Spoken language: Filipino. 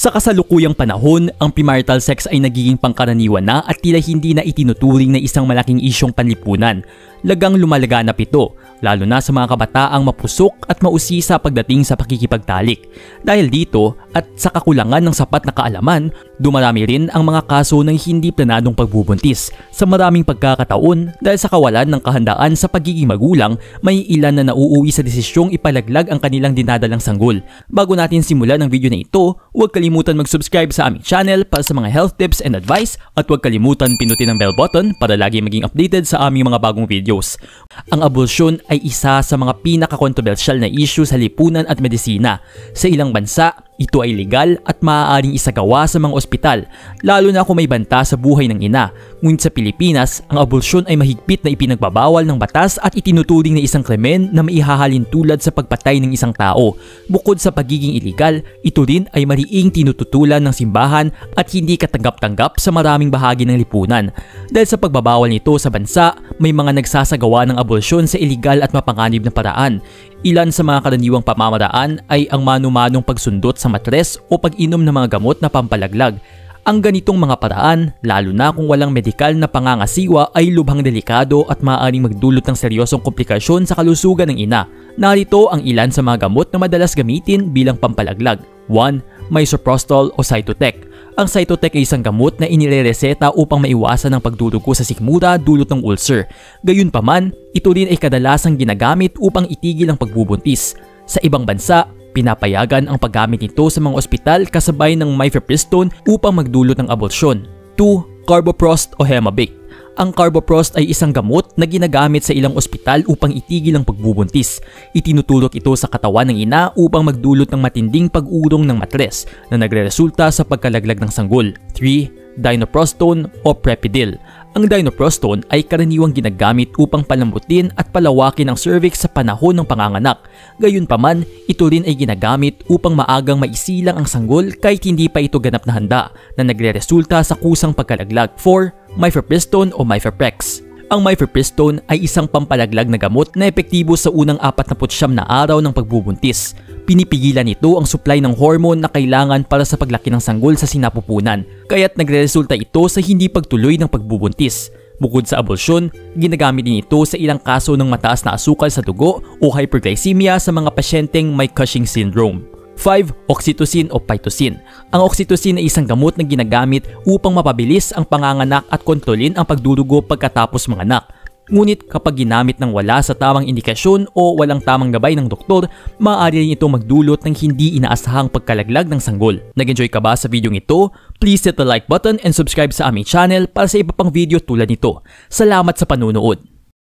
Sa kasalukuyang panahon, ang premarital sex ay nagiging pangkaraniwan na at tila hindi na itinuturing na isang malaking isyong panlipunan. Lagang lumalaganap ito, lalo na sa mga kabataang mapusok at mausisa pagdating sa pakikipagtalik. Dahil dito at sa kakulangan ng sapat na kaalaman, dumarami rin ang mga kaso ng hindi planadong pagbubuntis. Sa maraming pagkakataon, dahil sa kawalan ng kahandaan sa pagiging magulang, may ilan na nauuwi sa desisyong ipalaglag ang kanilang dinadalang sanggol. Bago natin simulan ang video na ito, huwag kalimutan mag-subscribe sa aming channel para sa mga health tips and advice at huwag kalimutan pinutin ang bell button para lagi maging updated sa aming mga bagong videos. Ang abortion ay isa sa mga pinaka-controversial na issue sa lipunan at medisina. Sa ilang bansa, ito ay legal at maaaring isagawa sa mga ospital, lalo na kung may banta sa buhay ng ina. Ngunit sa Pilipinas, ang abortion ay mahigpit na ipinagbabawal ng batas at itinuturing na isang krimen na maihahalin tulad sa pagpatay ng isang tao. Bukod sa pagiging iligal, ito rin ay mariing tinututulan ng simbahan at hindi katanggap-tanggap sa maraming bahagi ng lipunan. Dahil sa pagbabawal nito sa bansa, may mga nagsasagawa ng abortion sa iligal at mapanganib na paraan. Ilan sa mga karaniwang pamamaraan ay ang manu-manong pagsundot sa matres o pag-inom ng mga gamot na pampalaglag. Ang ganitong mga paraan, lalo na kung walang medikal na pangangasiwa, ay lubhang delikado at maaaring magdulot ng seryosong komplikasyon sa kalusugan ng ina. Narito ang ilan sa mga gamot na madalas gamitin bilang pampalaglag. 1. Misoprostol o Cytotec. Ang Cytotec ay isang gamot na inirereseta upang maiwasan ang pagdudugo sa sikmura dulot ng ulcer. Gayunpaman, ito rin ay kadalasang ginagamit upang itigil ang pagbubuntis. Sa ibang bansa, pinapayagan ang paggamit nito sa mga ospital kasabay ng mifepristone upang magdulot ng abortion. 2. Carboprost o Hemabic. Ang Carboprost ay isang gamot na ginagamit sa ilang ospital upang itigil ang pagbubuntis. Itinutulok ito sa katawan ng ina upang magdulot ng matinding pag-urong ng matres na nagreresulta sa pagkalaglag ng sanggol. 3. Dinoprostone o Prepidil. Ang dinoprostone ay karaniwang ginagamit upang palambutin at palawakin ang cervix sa panahon ng panganganak. Gayunpaman, ito rin ay ginagamit upang maagang maisilang ang sanggol kahit hindi pa ito ganap na handa na nagreresulta sa kusang pagkalaglag. 4. Mifepristone o Mifeprex. Ang mifepristone ay isang pampalaglag na gamot na epektibo sa unang 49 na araw ng pagbubuntis. Pinipigilan nito ang supply ng hormone na kailangan para sa paglaki ng sanggol sa sinapupunan, kaya't nagreresulta ito sa hindi pagtuloy ng pagbubuntis. Bukod sa abortion, ginagamit din ito sa ilang kaso ng mataas na asukal sa dugo o hyperglycemia sa mga pasyenteng may Cushing syndrome. 5. Oxytocin o Pitocin. Ang oxytocin ay isang gamot na ginagamit upang mapabilis ang panganganak at kontrolin ang pagdudugo pagkatapos manganak. Ngunit kapag ginamit ng wala sa tamang indikasyon o walang tamang gabay ng doktor, maaari rin ito magdulot ng hindi inaasahang pagkalaglag ng sanggol. Nag-enjoy ka ba sa video ito? Please hit the like button and subscribe sa aming channel para sa iba pang video tulad nito. Salamat sa panunood!